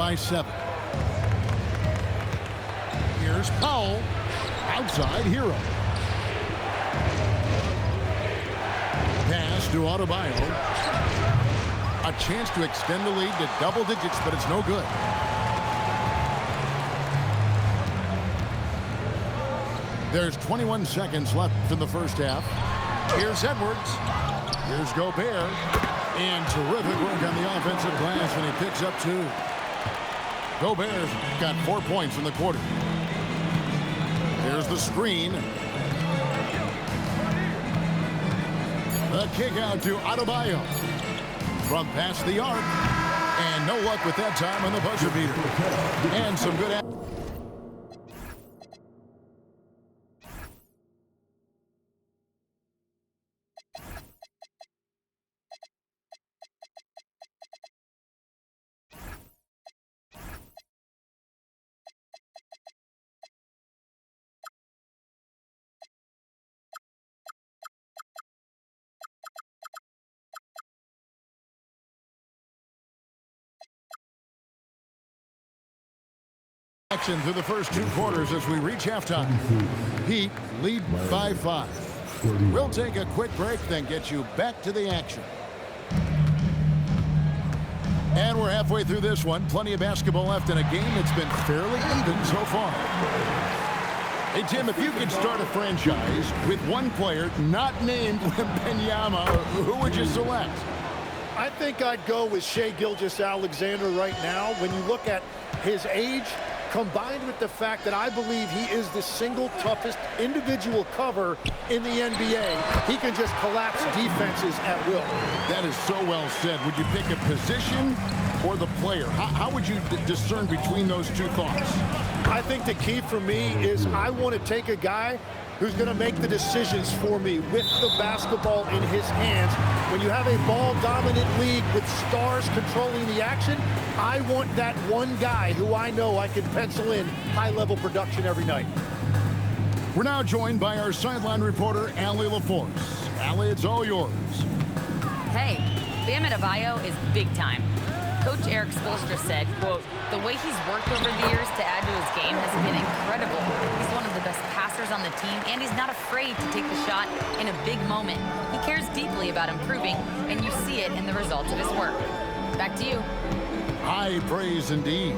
by 7. Here's Powell. Outside, Hero. Pass to Adebayo. A chance to extend the lead to double digits, but it's no good. There's 21 seconds left in the first half. Here's Edwards. Here's Gobert. And terrific work on the offensive glass, and he picks up 2. Gobert's got 4 points in the quarter. Here's the screen. The kick out to Adebayo. From past the arc. And no luck with that time on the buzzer beater. And some good action through the first 2 quarters as we reach halftime. Heat lead by 5. We'll take a quick break, then get you back to the action. And we're halfway through this one. Plenty of basketball left in a game that's been fairly even so far. Hey, Tim, if you could start a franchise with one player not named Wembanyama, who would you select? I think I'd go with Shai Gilgeous-Alexander right now. When you look at his age, combined with the fact that I believe he is the single toughest individual cover in the NBA, he can just collapse defenses at will. That is so well said. Would you pick a position or the player? How would you discern between those two thoughts? I think the key for me is I want to take a guy who's going to make the decisions for me with the basketball in his hands. When you have a ball-dominant league with stars controlling the action, I want that one guy who I know I can pencil in high-level production every night. We're now joined by our sideline reporter, Allie LaForce. Allie, it's all yours. Hey, Bam Adebayo is big time. Coach Eric Spoelstra said, quote, "The way he's worked over the years to add to his game has been incredible. He's one of the best passers on the team, and he's not afraid to take the shot in a big moment. He cares deeply about improving, and you see it in the results of his work." Back to you. High praise indeed.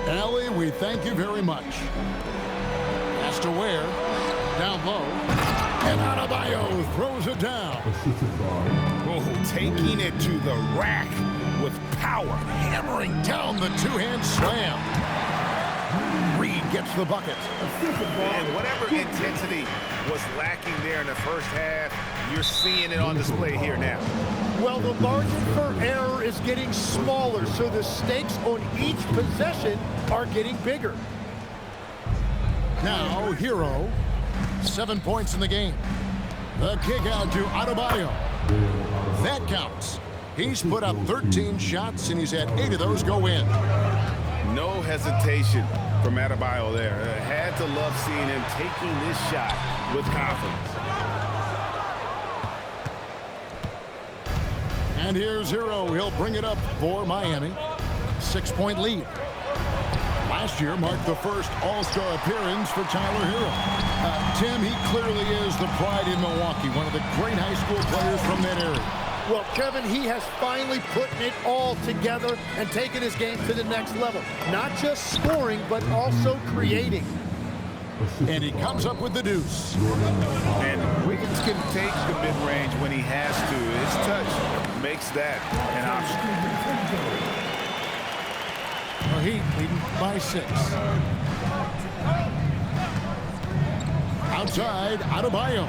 Allie, we thank you very much. Pass to Ware. Down low. And Adebayo throws it down. Oh, taking it to the rack with power. Hammering down the two-hand slam. Reed gets the bucket. And whatever intensity was lacking there in the first half, you're seeing it on display here now. Well, the margin for error is getting smaller, so the stakes on each possession are getting bigger. Now, Hero. 7 points in the game. The kick out to Adebayo. That counts. He's put up 13 shots, and he's had 8 of those go in. No hesitation from Adebayo there. Had to love seeing him taking this shot with confidence. And here's Hero. He'll bring it up for Miami. 6-point lead. Last year marked the first All-Star appearance for Tyler Hero. Tim, he clearly is the pride in Milwaukee, one of the great high school players from that area. Well, Kevin, he has finally put it all together and taken his game to the next level. Not just scoring, but also creating. And he comes up with the deuce. And Wiggins can take the mid-range when he has to. His touch makes that an option. The Heat leading by 6. Outside, Adebayo.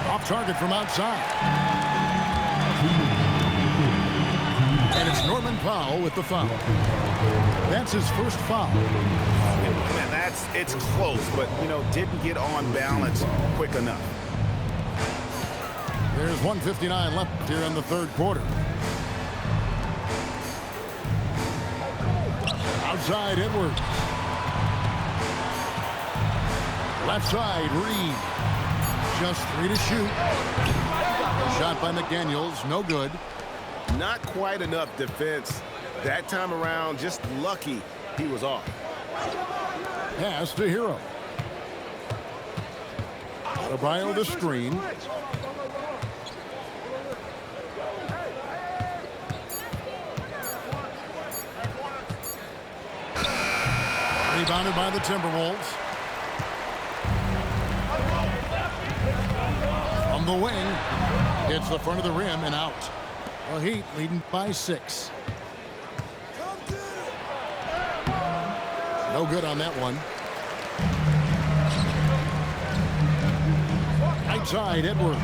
Off target from outside. And it's Norman Powell with the foul. That's his first foul. And it's close, but, didn't get on balance quick enough. There's 1:59 left here in the third quarter. Outside, Edwards. Left side, Reed. Just 3 to shoot. Shot by McDaniels, no good. Not quite enough defense That time around, just lucky he was off. Pass to Hero. Adebayo the screen. Rebounded by the Timberwolves. From the wing, hits the front of the rim and out. The Heat leading by 6. No good on that one. Right side, Edwards.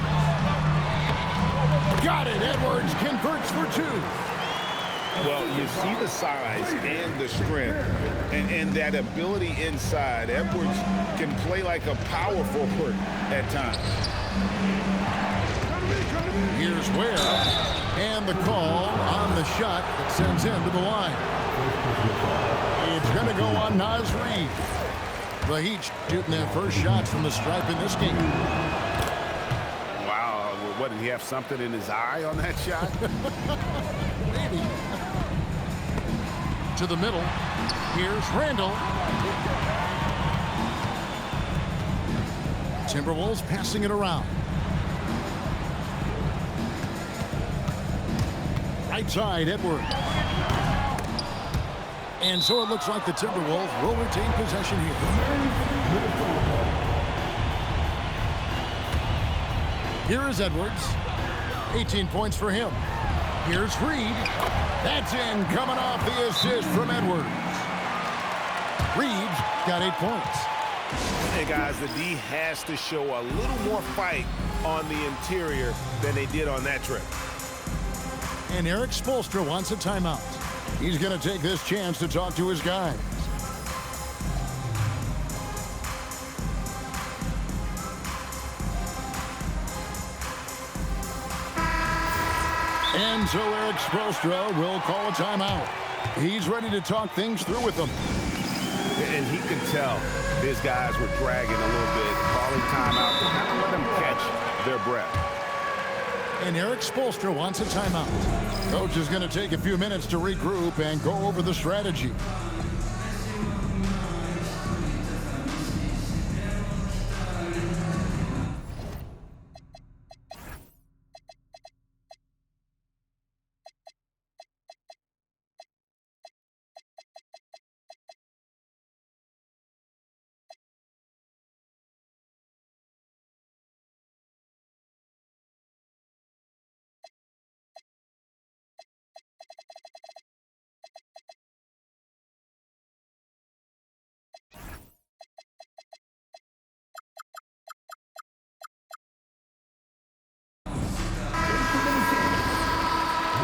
Got it. Edwards converts for 2. Well, you see the size and the strength and that ability inside. Edwards can play like a power forward at times. Here's Ware. And the call on the shot that sends him to the line. It's going to go on Naz Reid. The Heat shooting their first shots from the stripe in this game. Wow. What, did he have something in his eye on that shot? Maybe. To the middle. Here's Randall. Timberwolves passing it around. Right side, Edwards. And so it looks like the Timberwolves will retain possession here. Here is Edwards. 18 points for him. Here's Reid. That's in, coming off the assist from Edwards. Reid got 8 points. Hey, guys, the D has to show a little more fight on the interior than they did on that trip. And Eric Spoelstra wants a timeout. He's going to take this chance to talk to his guys. And so Eric Spoelstra will call a timeout. He's ready to talk things through with them. And he could tell his guys were dragging a little bit, calling timeout to kind of let them catch their breath. And Eric Spoelstra wants a timeout. Coach is going to take a few minutes to regroup and go over the strategy.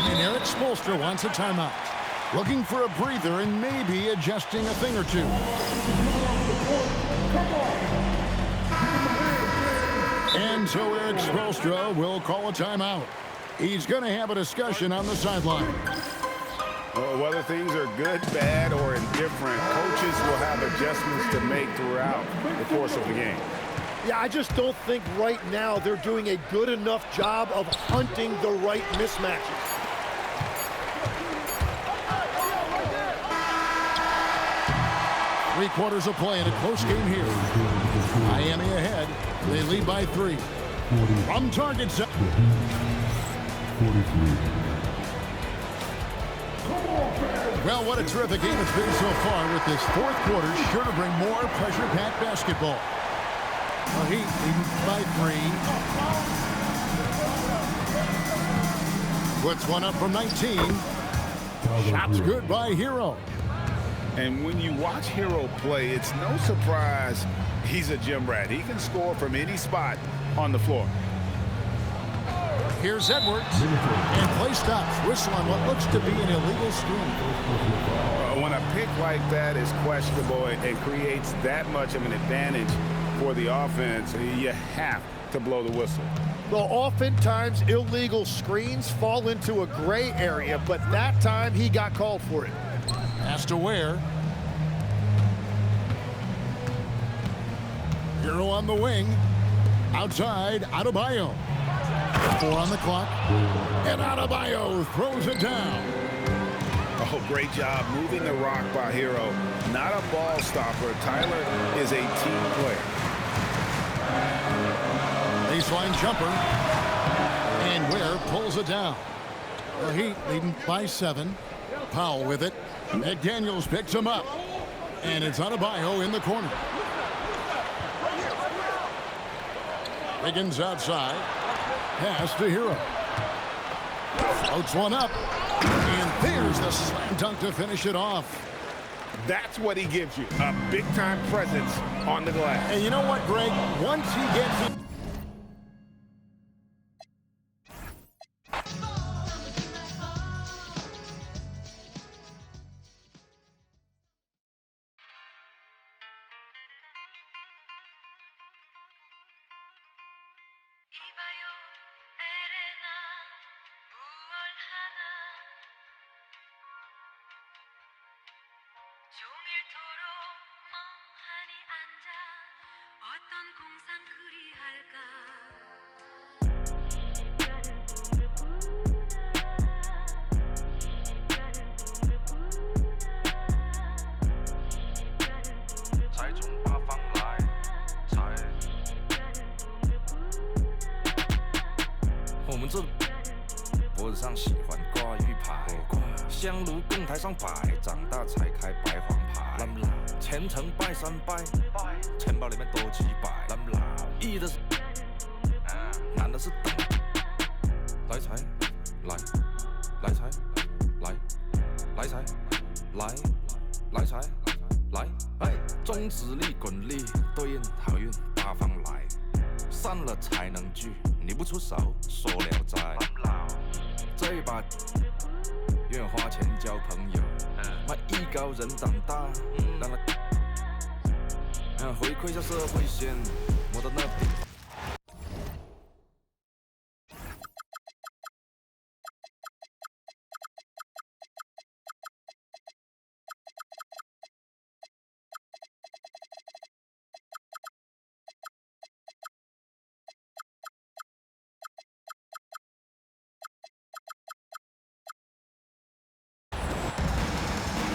And Eric Spoelstra wants a timeout. Looking for a breather and maybe adjusting a thing or two. And so Eric Spoelstra will call a timeout. He's going to have a discussion on the sideline. Well, whether things are good, bad, or indifferent, coaches will have adjustments to make throughout the course of the game. Yeah, I just don't think right now they're doing a good enough job of hunting the right mismatches. Three-quarters of play in a close game here. Miami ahead. They lead by 3. From target set. 43. Well, what a terrific game it's been so far, with this fourth quarter sure to bring more pressure-packed basketball. The Heat leading by 3. Puts one up from 19. Shots good by Hero. And when you watch Hero play, it's no surprise he's a gym rat. He can score from any spot on the floor. Here's Edwards. And play stops. Whistle on what looks to be an illegal screen. When a pick like that is questionable and creates that much of an advantage for the offense, you have to blow the whistle. Well, oftentimes illegal screens fall into a gray area, but that time he got called for it. Pass to Ware. Hero on the wing. Outside, Adebayo. 4 on the clock. And Adebayo throws it down. Oh, great job moving the rock by Hero. Not a ball stopper. Tyler is a team player. Baseline jumper. And Ware pulls it down. The Heat leading by 7. Powell with it. McDaniels picks him up. And it's Adebayo in the corner. Wiggins outside. Pass to Hero. Floats one up. And there's the slam dunk to finish it off. That's what he gives you, a big-time presence on the glass. And you know what, Greg? Once he gets it. 이봐요 에레나 무얼 하나 종일토록 멍하니 앉아 어떤 공상 그리할까 才从八方来，才。我们这脖子上喜欢挂玉牌，香炉供台上摆，长大才开白黄牌。虔诚拜三拜，钱包里面多几百。易的是，难的是等。来财，来，来财，来，来财，来，来财，来。中指力滚力对应好运八方来，散了才能聚，你不出手说了斋。这一把愿花钱交朋友，卖艺高人胆大，让他回馈下社会线，我的那顶。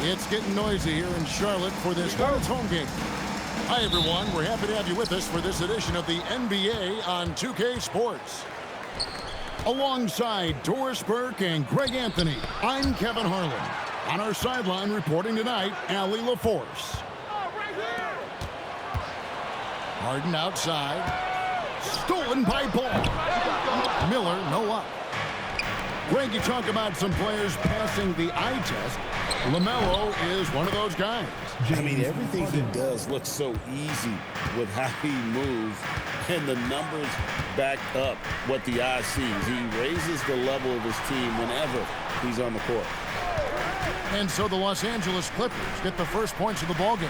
It's getting noisy here in Charlotte for this Hornets home game. Hi, everyone. We're happy to have you with us for this edition of the NBA on 2K Sports. Alongside Doris Burke and Greg Anthony, I'm Kevin Harlan. On our sideline reporting tonight, Allie LaForce. Harden outside. Stolen by Ball. Miller, no up. Greg, you talk about some players passing the eye test. LaMelo is one of those guys. I mean, everything he does looks so easy with how he moves, and the numbers back up what the eye sees. He raises the level of his team whenever he's on the court. And so the Los Angeles Clippers get the first points of the ballgame.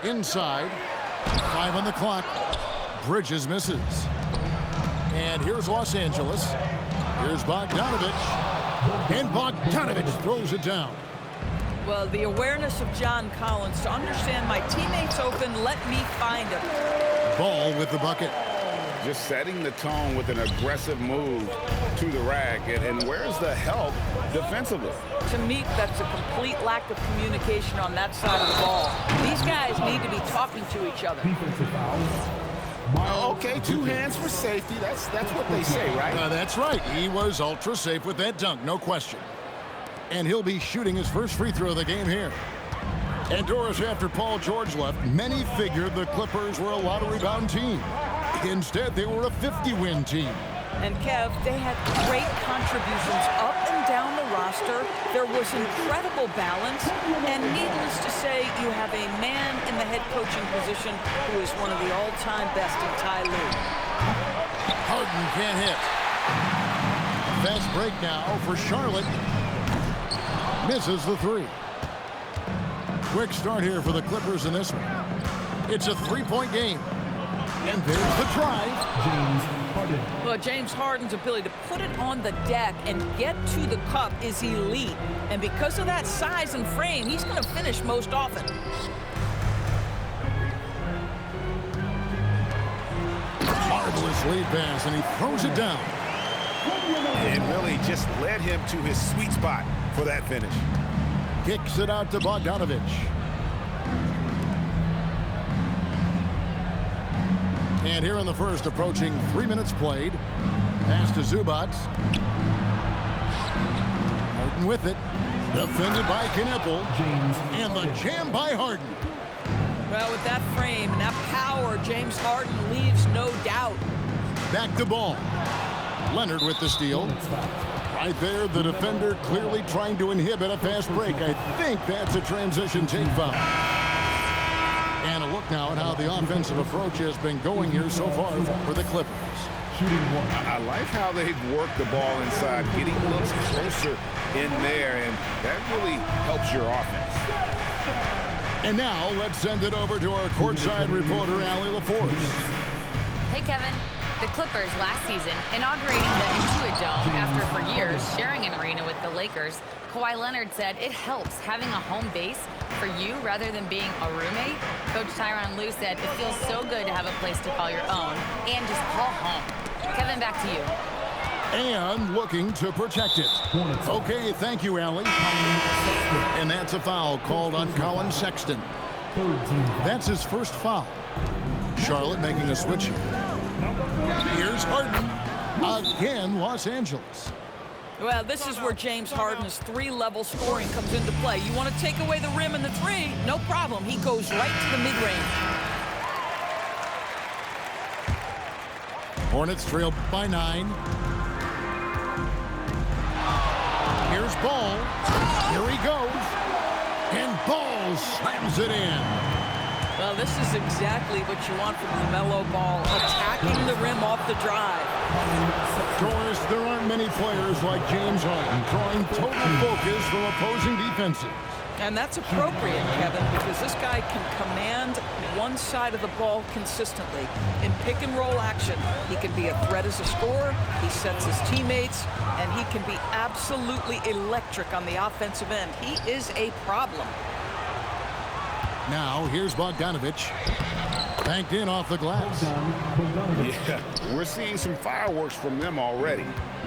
Inside, 5 on the clock. Bridges misses. And here's Los Angeles. Here's Bogdanovich. And Bogdanovich throws it down. Well, the awareness of John Collins to understand my teammate's open, let me find him. Ball with the bucket. Just setting the tone with an aggressive move to the rack. And where's the help defensively? To me, that's a complete lack of communication on that side of the ball. These guys need to be talking to each other. Okay, 2 hands for safety. That's what they say, right? That's right. He was ultra safe with that dunk, no question. And he'll be shooting his first free throw of the game here. And Doris, after Paul George left, many figured the Clippers were a lottery bound team. Instead, they were a 50-win team. And Kev, they had great contributions up and down the roster. There was incredible balance. And needless to say, you have a man in the head coaching position who is one of the all-time best in Ty Lue. Harden can't hit. Fast break now for Charlotte. Misses the 3. Quick start here for the Clippers in this one. It's a 3-point game. And there's the drive. Well, James Harden's ability to put it on the deck and get to the cup is elite. And because of that size and frame, he's going to finish most often. Marvelous lead pass, and he throws it down. It really just led him to his sweet spot. for that finish. Kicks it out to Bogdanovich. And here in the first, approaching 3 minutes played. Pass to Zubac. Harden with it. Defended by Knipple. And the jam by Harden. Well, with that frame and that power, James Harden leaves no doubt. Back to Ball. Leonard with the steal. Right there, the defender clearly trying to inhibit a fast break. I think that's a transition take foul. And a look now at how the offensive approach has been going here so far for the Clippers. I like how they've worked the ball inside, getting looks closer in there, and that really helps your offense. And now let's send it over to our courtside reporter, Allie LaForce. Hey, Kevin. The Clippers last season inaugurating the Intuit Dome after for years sharing an arena with the Lakers. Kawhi Leonard said it helps having a home base for you rather than being a roommate. Coach Tyronn Lue said it feels so good to have a place to call your own and just call home. Kevin, back to you. And looking to protect it. Okay, thank you, Allie. And that's a foul called on Colin Sexton. That's his first foul. Charlotte making a switch here. Here's Harden. Again, Los Angeles. Well, this is where James Harden's three-level scoring comes into play. You want to take away the rim and the three, no problem. He goes right to the mid-range. Hornets trail by 9. Here's Ball. Here he goes. And Ball slams it in. Well, this is exactly what you want from LaMelo Ball, attacking the rim off the drive. Doris, there aren't many players like James Harden drawing total focus from opposing defenses. And that's appropriate, Kevin, because this guy can command one side of the ball consistently. In pick-and-roll action, he can be a threat as a scorer, he sets his teammates, and he can be absolutely electric on the offensive end. He is a problem. Now, here's Bogdanovich. Banked in off the glass. Yeah, we're seeing some fireworks from them already.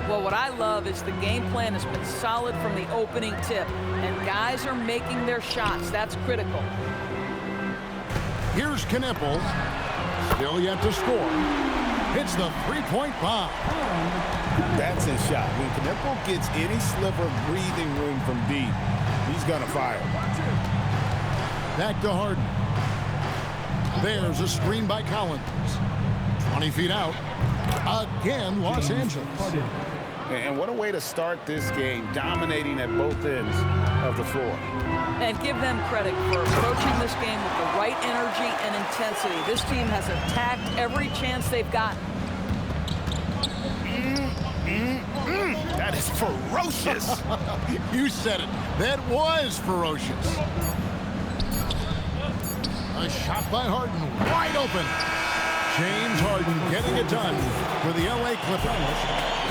Well, what I love is the game plan has been solid from the opening tip, and guys are making their shots. That's critical. Here's Knipple. Still yet to score. Hits the three-point bomb. That's his shot. When Knipple gets any sliver of breathing room from deep, he's going to fire. Back to Harden. There's a screen by Collins. 20 feet out. Again, Los Angeles. And what a way to start this game, dominating at both ends of the floor. And give them credit for approaching this game with the right energy and intensity. This team has attacked every chance they've gotten. That is ferocious. You said it. That was ferocious. A shot by Harden, wide open. James Harden getting it done for the LA Clippers.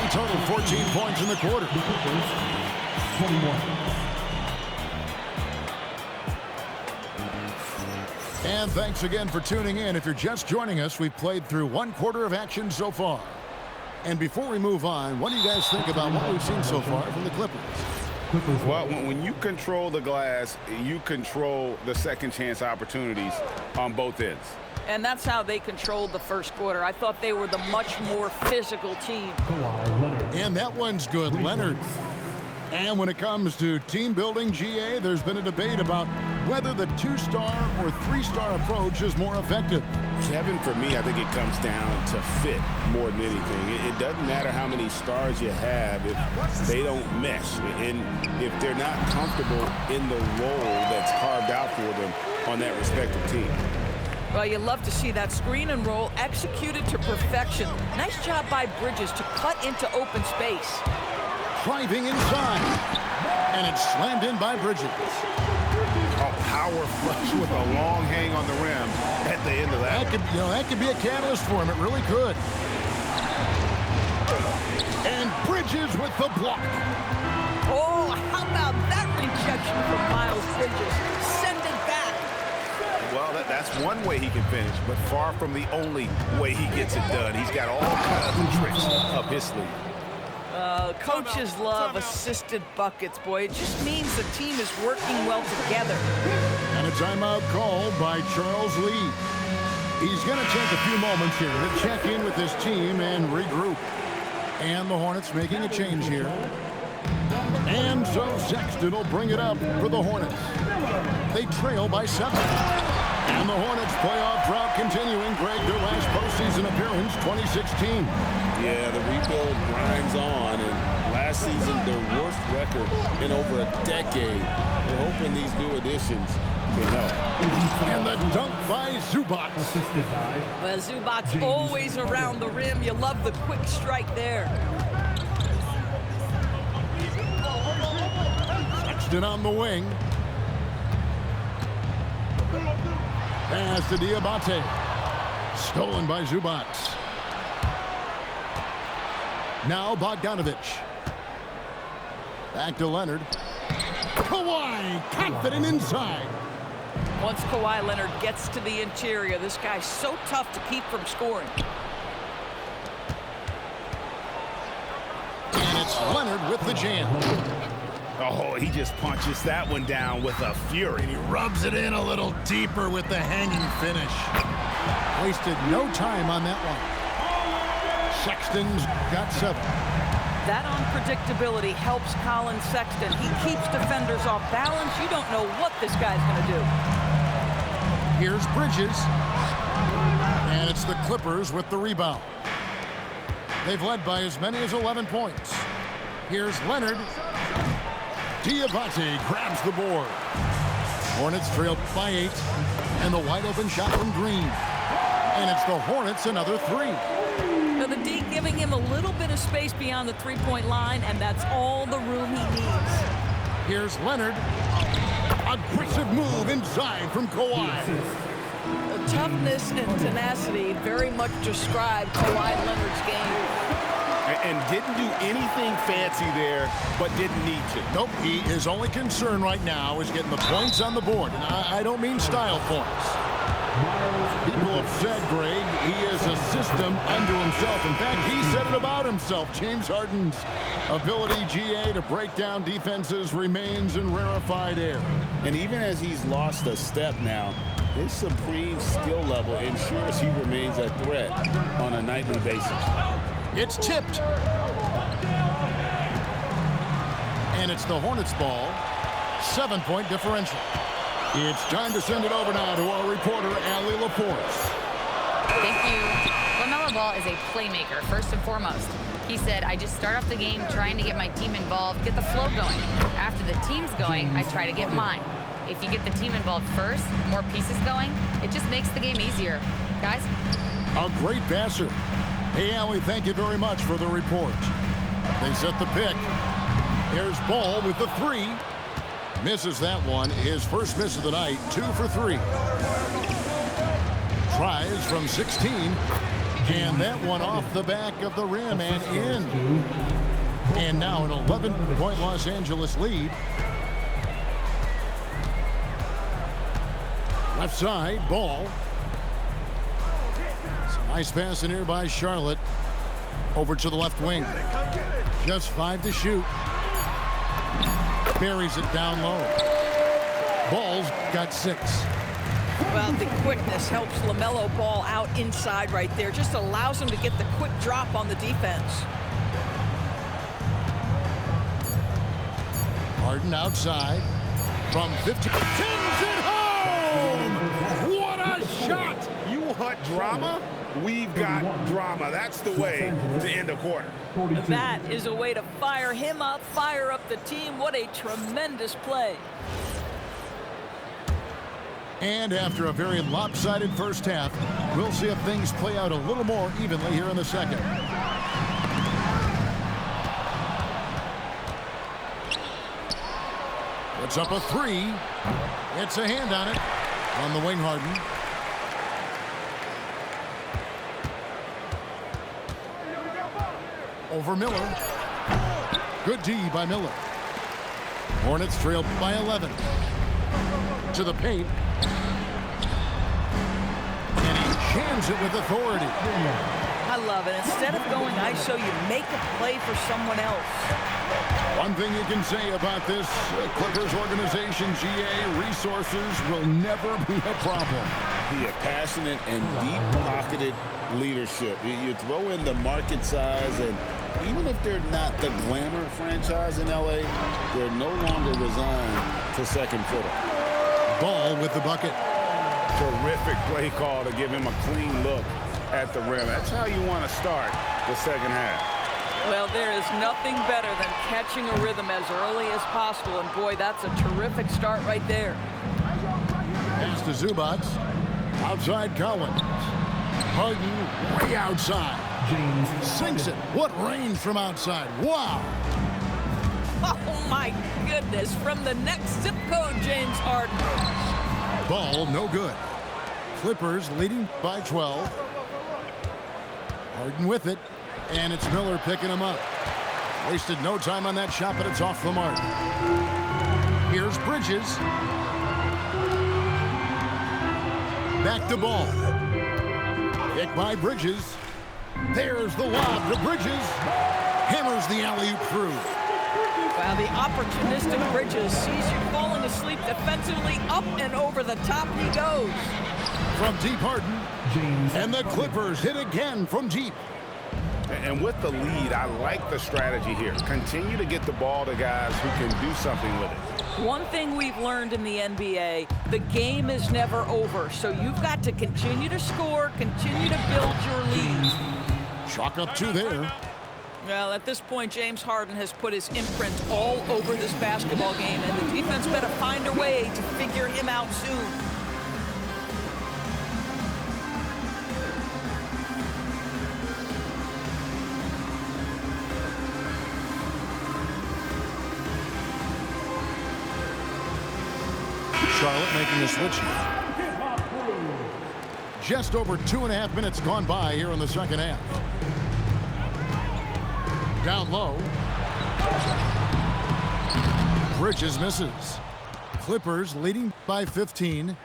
He totaled 14 points in the quarter. 21. And thanks again for tuning in. If you're just joining us, we've played through one quarter of action so far. And before we move on, what do you guys think about what we've seen so far from the Clippers? Well, when you control the glass, you control the second chance opportunities on both ends. And that's how they controlled the first quarter. I thought they were the much more physical team. And that one's good, Leonard. And when it comes to team building, GA, there's been a debate about whether the 2-star or 3-star approach is more effective. Kevin, for me, I think it comes down to fit more than anything. It doesn't matter how many stars you have if they don't mesh and if they're not comfortable in the role that's carved out for them on that respective team. Well, you love to see that screen and roll executed to perfection. Nice job by Bridges to cut into open space. Driving inside. And it's slammed in by Bridges. A power flush with a long hang on the rim at the end of that. That could be a catalyst for him. It really could. And Bridges with the block. Oh, how about that rejection from Miles Bridges? Send it back. Well, that's one way he can finish, but far from the only way he gets it done. He's got all kinds of tricks up his sleeve. Coaches love assisted buckets, boy. It just means the team is working well together. And a timeout called by Charles Lee. He's going to take a few moments here to check in with his team and regroup. And the Hornets making a change here. And so Sexton will bring it up for the Hornets. They trail by 7. And the Hornets playoff drought continuing. Greg, their last postseason appearance, 2016. Yeah, the rebuild grinds on, and last season their worst record in over a decade. We're hoping these new additions can help. And the dunk by Zubac. Well, Zubac's always around the rim. You love the quick strike there. Sexton on the wing. Pass to Diabate. Stolen by Zubac. Now Bogdanovic. Back to Leonard. Kawhi, confident inside. Once Kawhi Leonard gets to the interior, this guy's so tough to keep from scoring. And it's Leonard with the jam. Oh, he just punches that one down with a fury. And he rubs it in a little deeper with the hanging finish. Wasted no time on that one. Sexton's got 7. That unpredictability helps Colin Sexton. He keeps defenders off balance. You don't know what this guy's going to do. Here's Bridges. And it's the Clippers with the rebound. They've led by as many as 11 points. Here's Leonard. Diabate grabs the board. Hornets trailed by 8. And the wide open shot from Green. And it's the Hornets another 3. Now the D giving him a little bit of space beyond the three-point line, and that's all the room he needs. Here's Leonard. Aggressive move inside from Kawhi. The toughness and tenacity very much describe Kawhi Leonard's game. And didn't do anything fancy there, but didn't need to. Nope, his only concern right now is getting the points on the board. And I don't mean style points. People have said, Greg, he is a system unto himself. In fact, he said it about himself. James Harden's ability, GA, to break down defenses remains in rarefied air. And even as he's lost a step now, his supreme skill level ensures he remains a threat on a nightly basis. It's tipped. And it's the Hornets ball. 7-point differential. It's time to send it over now to our reporter, Allie LaForce. Thank you. LaMelo Ball is a playmaker, first and foremost. He said, I just start off the game trying to get my team involved, get the flow going. After the team's going, I try to get mine. If you get the team involved first, more pieces going, it just makes the game easier. Guys? A great passer. Hey, Allie, thank you very much for the report. They set the pick. Here's Ball with the 3. Misses that one. His first miss of the night, 2 for 3. Tries from 16. And that one off the back of the rim and in. And now an 11-point Los Angeles lead. Left side, Ball. Nice pass in here by Charlotte. Over to the left wing. Just 5 to shoot. Buries it down low. Ball's got 6. Well, the quickness helps LaMelo Ball out inside right there. Just allows him to get the quick drop on the defense. Harden outside. From 50. Sends it home! What a shot! You want drama? We've got drama. That's the way to end a quarter. That is a way to fire him up, fire up the team. What a tremendous play. And after a very lopsided first half, we'll see if things play out a little more evenly here in the second. Puts up a 3. It's a hand on it. On the wing, Harden. Over Miller. Good D by Miller. Hornets trail by 11. To the paint. And he jams it with authority. I love it. Instead of going ISO, you make a play for someone else. One thing you can say about this Clippers organization, GA, resources will never be a problem. He had passionate and deep-pocketed leadership. You throw in the market size, and even if they're not the glamour franchise in LA, they're no longer resigned to second fiddle. Ball with the bucket. Terrific play call to give him a clean look at the rim. That's how you want to start the second half. Well, there is nothing better than catching a rhythm as early as possible, and boy, that's a terrific start right there. Pass to Zubac. Outside Collins. Harden way outside. James sinks it. What range from outside. Wow. Oh, my goodness. From the next zip code, James Harden. Ball no good. Clippers leading by 12. Harden with it. And it's Miller picking him up. Wasted no time on that shot, but it's off the mark. Here's Bridges. Back to Ball. Kick by Bridges. There's the lob to Bridges. Hammers the alley-oop through. Wow, the opportunistic Bridges sees you falling asleep defensively. Up and over the top he goes. From deep, Harden. And the Clippers hit again from deep. And with the lead, I like the strategy here. Continue to get the ball to guys who can do something with it. One thing we've learned in the NBA, the game is never over. So you've got to continue to score, continue to build your lead. Chalk up two there. Well, at this point, James Harden has put his imprint all over this basketball game, and the defense better find a way to figure him out soon. Charlotte making the switch here. Just over 2.5 minutes gone by here in the second half. Down low. Bridges misses. Clippers leading by 15.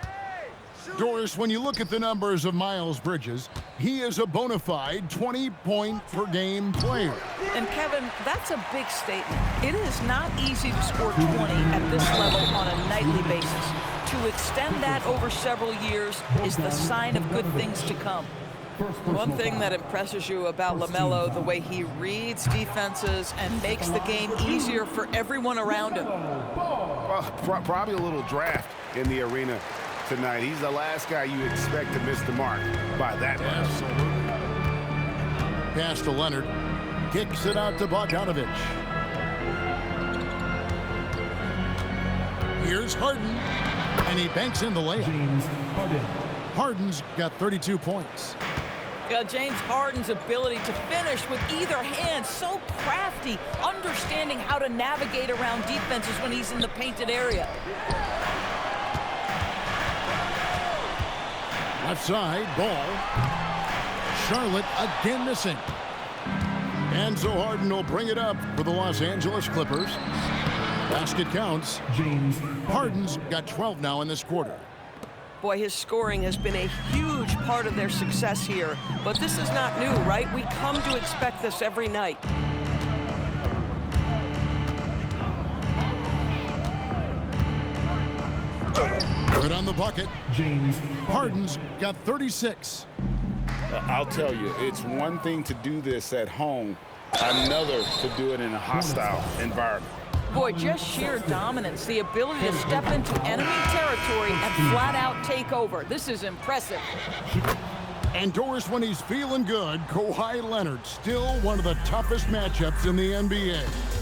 Doris, when you look at the numbers of Miles Bridges, he is a bona fide 20-point-per-game player. And Kevin, that's a big statement. It is not easy to score 20 at this level on a nightly basis. To extend that over several years is the sign of good things to come. One thing that impresses you about LaMelo, the way he reads defenses and makes the game easier for everyone around him. Well, probably a little draft in the arena tonight. He's the last guy you expect to miss the mark by that much. Absolutely. Pass to Leonard. Kicks it out to Bogdanovich. Here's Harden. And he banks in the layup. Harden's got 32 points. Yeah, James Harden's ability to finish with either hand, so crafty, understanding how to navigate around defenses when he's in the painted area. Left side, Ball. Charlotte again missing. And so Harden will bring it up for the Los Angeles Clippers. Basket counts. James Harden's got 12 now in this quarter. Boy, his scoring has been a huge part of their success here. But this is not new, right? We come to expect this every night. Good on the bucket. James Harden's got 36. I'll tell you, it's one thing to do this at home, another to do it in a hostile environment. Boy, just sheer dominance, the ability to step into enemy territory and flat out take over. This is impressive. And Doris, when he's feeling good, Kawhi Leonard, still one of the toughest matchups in the NBA.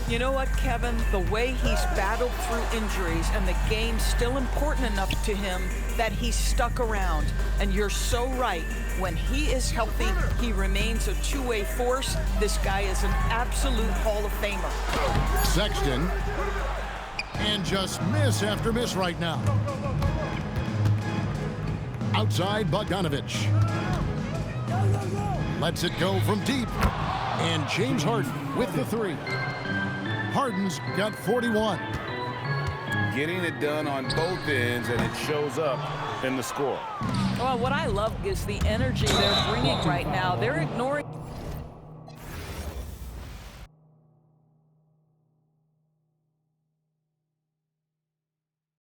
You know what, Kevin? The way he's battled through injuries and the game's still important enough to him that he's stuck around. And you're so right. When he is healthy, he remains a two-way force. This guy is an absolute Hall of Famer. Sexton. And just miss after miss right now. Outside Bogdanovich. Lets it go from deep. And James Harden with the three. Harden's got 41. Getting it done on both ends, and it shows up in the score. Well, what I love is the energy they're bringing right now. They're ignoring